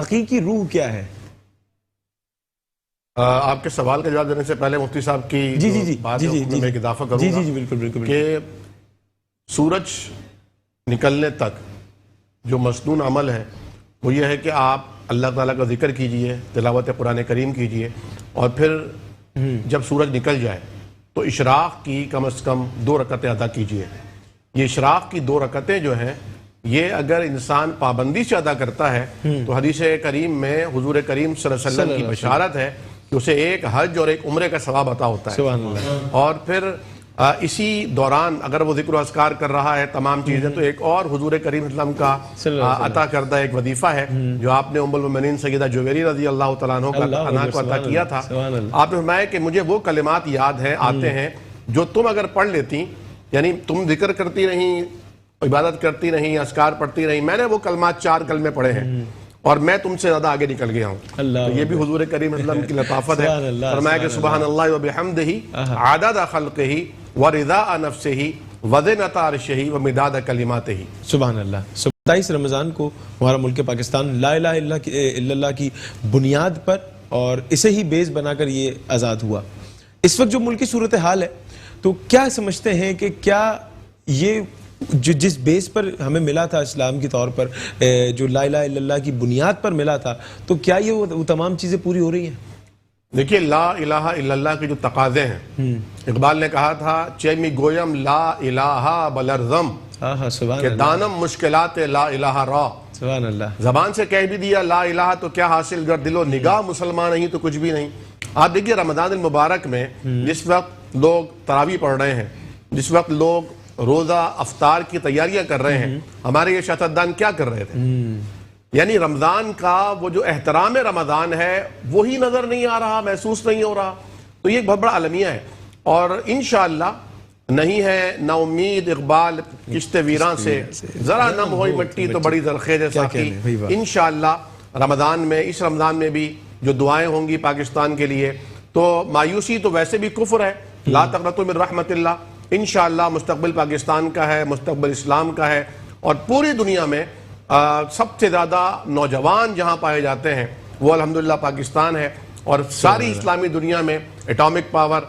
حقیقی روح کیا ہے؟ آپ کے سوال کا جواب دینے سے پہلے مفتی صاحب کی بات میں ایک اضافہ کروں گا بالکل کہ سورج نکلنے تک جو مسنون عمل ہے وہ یہ ہے کہ آپ اللہ تعالیٰ کا ذکر کیجئے، تلاوت قرآن کریم کیجئے، اور پھر جب سورج نکل جائے تو اشراق کی کم از کم 2 رکعتیں ادا کیجئے۔ یہ اشراق کی 2 رکعتیں جو ہیں یہ اگر انسان پابندی سے ادا کرتا ہے تو حدیث کریم میں حضور کریم صلی اللہ علیہ وسلم کی بشارت ہے کہ اسے ایک حج اور ایک عمرے کا ثواب عطا ہوتا ہے۔ سبحان اللہ۔ اور پھر اسی دوران اگر وہ ذکر و اذکار کر رہا ہے تمام چیزیں تو ایک اور حضور کریم صلی اللہ علیہ وسلم کا عطا کردہ ایک وظیفہ ہے جو آپ نے ام المؤمنین سیدہ جویری رضی اللہ تعالیٰ عنہ کو عطا کیا تھا۔ آپ نے فرمایا کہ مجھے وہ کلمات یاد ہیں آتے ہیں جو تم اگر پڑھ لیتی، یعنی تم ذکر کرتی رہیں، عبادت کرتی رہیں، اذکار پڑھتی رہیں، میں نے وہ کلمات 4 کلمے پڑھے ہیں اور میں تم سے زیادہ آگے نکل گیا ہوں۔ تو یہ بھی حضور کریم صلی اللہ علیہ وسلم کی لطافت ہے۔ فرمایا کہ سبحان اللہ و بحمدہ عدد خلقہ ورضاء نفسہ وزنۃ عرشہ ومداد کلماتہ۔ سبحان اللہ۔ 27 رمضان کو ہمارا ملک پاکستان لا الہ الا اللہ کی بنیاد پر اور اسے ہی بیس بنا کر یہ آزاد ہوا۔ اس وقت جو ملکی صورتحال ہے تو کیا سمجھتے ہیں کہ کیا یہ جس بیس پر ہمیں ملا تھا اسلام کی طور پر، جو لا الہ الا اللہ کی بنیاد پر ملا تھا، تو کیا یہ وہ تمام چیزیں پوری ہو رہی ہیں؟ دیکھیے لا الہ الا اللہ کے جو تقاضے ہیں، اقبال نے کہا تھا چیمی گویم لا الہ بلرزم کہ دانم مشکلات لا الہ را۔ سبحان اللہ۔ زبان سے کہہ بھی دیا لا الہ تو کیا حاصل، گر دل و نگاہ مسلمان نہیں تو کچھ بھی نہیں۔ آپ دیکھیے رمضان المبارک میں جس وقت لوگ تراویح پڑھ رہے ہیں، جس وقت لوگ روزہ افطار کی تیاریاں کر رہے ہیں، ہمارے یہ شاہزادگان کیا کر رہے تھے؟ یعنی رمضان کا وہ جو احترام رمضان ہے وہی نظر نہیں آ رہا، محسوس نہیں ہو رہا۔ تو یہ ایک بہت بڑا المیہ ہے، اور انشاءاللہ نہیں ہے نا امید اقبال کشت ویراں سے، ذرا نم ہوئی مٹی تو بڑی زرخیز ساقی۔ انشاءاللہ رمضان میں، اس رمضان میں بھی جو دعائیں ہوں گی پاکستان کے لیے، تو مایوسی تو ویسے بھی کفر ہے، لا تقنطوا من رحمت اللہ۔ انشاءاللہ مستقبل پاکستان کا ہے، مستقبل اسلام کا ہے، اور پوری دنیا میں سب سے زیادہ نوجوان جہاں پائے جاتے ہیں وہ الحمدللہ پاکستان ہے، اور ساری اسلامی دنیا میں اٹامک پاور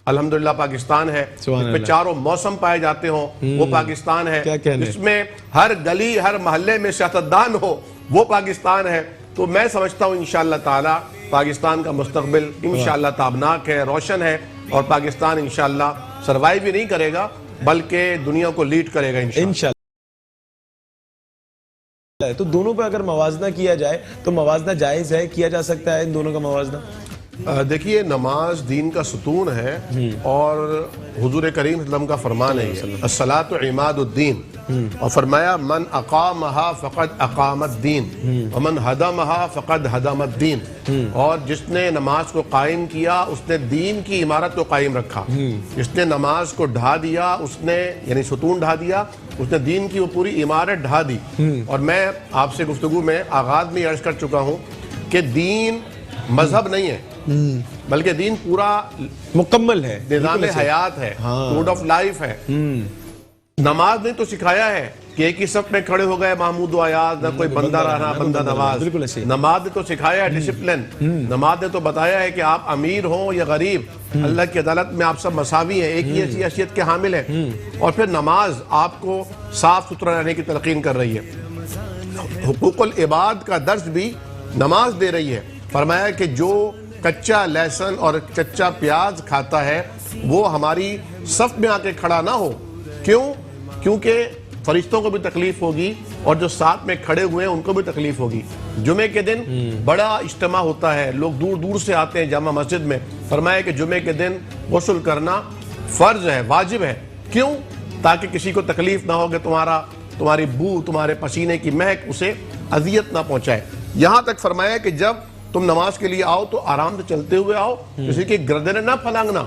الحمدللہ پاکستان ہے، اس میں 4 موسم پائے جاتے ہوں وہ پاکستان ہے، اس میں ہر گلی ہر محلے میں سیاستدان ہو وہ پاکستان ہے۔ تو میں سمجھتا ہوں انشاءاللہ تعالی پاکستان کا مستقبل انشاءاللہ تابناک ہے، روشن ہے، اور پاکستان انشاءاللہ سروائیو بھی نہیں کرے گا بلکہ دنیا کو لیڈ کرے گا انشاءاللہ۔ تو دونوں پہ اگر موازنہ کیا جائے تو موازنہ جائز ہے، کیا جا سکتا ہے ان دونوں کا موازنہ؟ دیکھیے نماز دین کا ستون ہے، اور حضور کریم صلی اللہ علیہ وسلم کا فرمان ہے الصلاۃ عماد الدین، اور فرمایا من اقامہا فقد اقام الدین ومن ہدمہا فقد ہدم الدین، اور جس نے نماز کو قائم کیا اس نے دین کی عمارت کو قائم رکھا، جس نے نماز کو ڈھا دیا اس نے، یعنی ستون ڈھا دیا، اس نے دین کی وہ پوری عمارت ڈھا دی۔ اور میں آپ سے گفتگو میں آغاز میں عرض کر چکا ہوں کہ دین مذہب نہیں ہے بلکہ دین پورا مکمل ہے، نظام حیات ہے، کوڈ آف لائف ہے۔ نماز نے تو سکھایا ہے کہ ایک ہی صف میں کھڑے ہو گئے محمود و ایاز، نہ کوئی بندہ رہنا بندہ نواز۔ نماز نے تو سکھایا ہے ڈسپلن، نماز نے تو بتایا ہے کہ آپ امیر ہوں یا غریب اللہ کی عدالت میں آپ سب مساوی ہیں، ایک ہی ایسی حیثیت کے حامل ہیں۔ اور پھر نماز آپ کو صاف ستھرا رہنے کی تلقین کر رہی ہے، حقوق العباد کا درس بھی نماز دے رہی ہے۔ فرمایا کہ جو کچا لہسن اور کچا پیاز کھاتا ہے وہ ہماری صف میں آ کے کھڑا نہ ہو۔ کیوں؟ کیونکہ فرشتوں کو بھی تکلیف ہوگی اور جو ساتھ میں کھڑے ہوئے ہیں ان کو بھی تکلیف ہوگی۔ جمعے کے دن بڑا اجتماع ہوتا ہے، لوگ دور دور سے آتے ہیں جامع مسجد میں۔ فرمایا کہ جمعے کے دن غسل کرنا فرض ہے، واجب ہے۔ کیوں؟ تاکہ کسی کو تکلیف نہ ہو کہ تمہاری بو، تمہارے پسینے کی مہک اسے اذیت نہ پہنچائے۔ یہاں تک فرمایا کہ جب تم نماز کے لیے آؤ تو آرام سے چلتے ہوئے آؤ، کسی کی گردنیں نہ پھلانگنا۔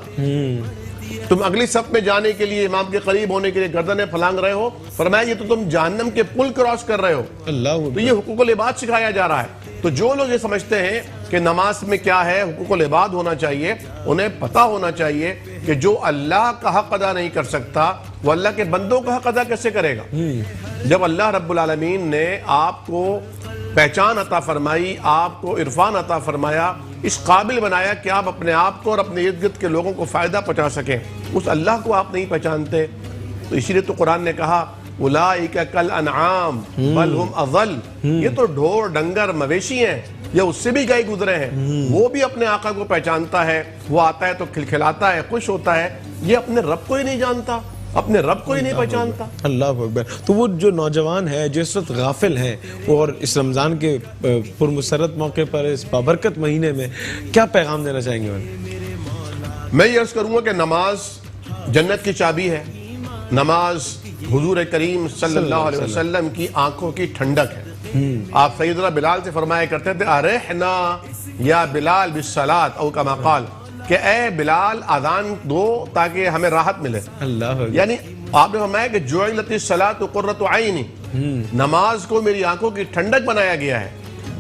تم اگلی صف میں جانے کے لیے، امام کے قریب ہونے کے لیے گردنیں پھلانگ رہے ہو، فرمایا یہ تو تم جہنم کے پل کراس کر رہے ہو۔ تو یہ حقوق العباد سکھایا جا رہا ہے۔ تو جو لوگ یہ سمجھتے ہیں کہ نماز میں کیا ہے، حقوق العباد ہونا چاہیے، انہیں پتہ ہونا چاہیے کہ جو اللہ کا حق ادا نہیں کر سکتا وہ اللہ کے بندوں کا حق ادا کیسے کرے گا؟ جب اللہ رب العالمین نے آپ کو پہچان عطا فرمائی، آپ کو عرفان عطا فرمایا، اس قابل بنایا کہ آپ اپنے آپ کو اور اپنے ارد گرد کے لوگوں کو فائدہ پہنچا سکیں، اس اللہ کو آپ نہیں پہچانتے. تو اسی لیے تو قرآن نے کہا اولئک کالانعام بل ہم اضل، یہ تو ڈھور ڈنگر مویشی ہیں، یہ اس سے بھی گئے گزرے ہیں. وہ بھی اپنے آقا کو پہچانتا ہے، وہ آتا ہے تو کھلکھلاتا ہے، خوش ہوتا ہے. یہ اپنے رب کو ہی نہیں جانتا، اپنے رب کو ہی نہیں پہچانتا. اللہ اکبر. تو وہ جو نوجوان ہے جو اس وقت غافل ہیں، اور اس رمضان کے پرمسرت موقع پر اس بابرکت مہینے میں کیا پیغام دینا چاہیں گے؟ میں یہ عرض کروں گا کہ نماز جنت کی چابی ہے. نماز حضور کریم صلی اللہ علیہ وسلم کی آنکھوں کی ٹھنڈک ہے. آپ سیدنا بلال سے فرمایا کرتے تھے ارحنا یا بلال بالصلاۃ او کما قال، کہ اے بلال اذان دو تاکہ ہمیں راحت ملے. اللہ یعنی آپ نے فرمایا کہ جعلت الصلاۃ قرۃ عینی، نماز کو میری آنکھوں کی ٹھنڈک بنایا گیا ہے.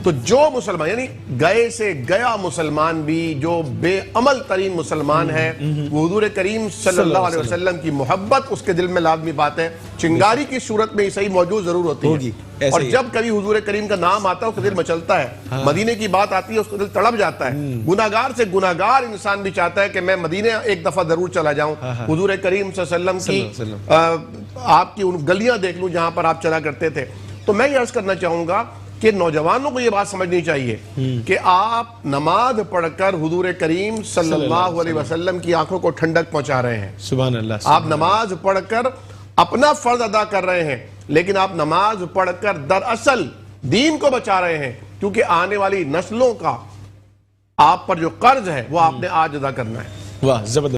تو جو مسلمان یعنی گئے سے گیا مسلمان بھی، جو بے عمل ترین مسلمان ہے، وہ حضور کریم صلی اللہ علیہ وسلم کی محبت اس کے دل میں لازمی بات ہے. چنگاری کی صورت میں صحیح موجود ضرور ہوتی ہے، اور جب کبھی حضور کریم کا نام آتا ہے اس کا دل مچلتا ہے. مدینے کی بات آتی ہے اس کا دل تڑپ جاتا ہے. گناہگار سے گناہگار انسان بھی چاہتا ہے کہ میں مدینے ایک دفعہ ضرور چلا جاؤں، حضور کریم صلی اللہ علیہ وسلم کی آپ کی ان گلیاں دیکھ لوں جہاں پر آپ چلا کرتے تھے. تو میں یہ عرض کرنا چاہوں گا کہ نوجوانوں کو یہ بات سمجھنی چاہیے کہ آپ نماز پڑھ کر حضور کریم صلی اللہ علیہ وسلم کی آنکھوں کو ٹھنڈک پہنچا رہے ہیں. سبحان اللہ. آپ نماز پڑھ کر اپنا فرض ادا کر رہے ہیں، لیکن آپ نماز پڑھ کر دراصل دین کو بچا رہے ہیں، کیونکہ آنے والی نسلوں کا آپ پر جو قرض ہے وہ آپ نے آج ادا کرنا ہے. واہ، زبردست.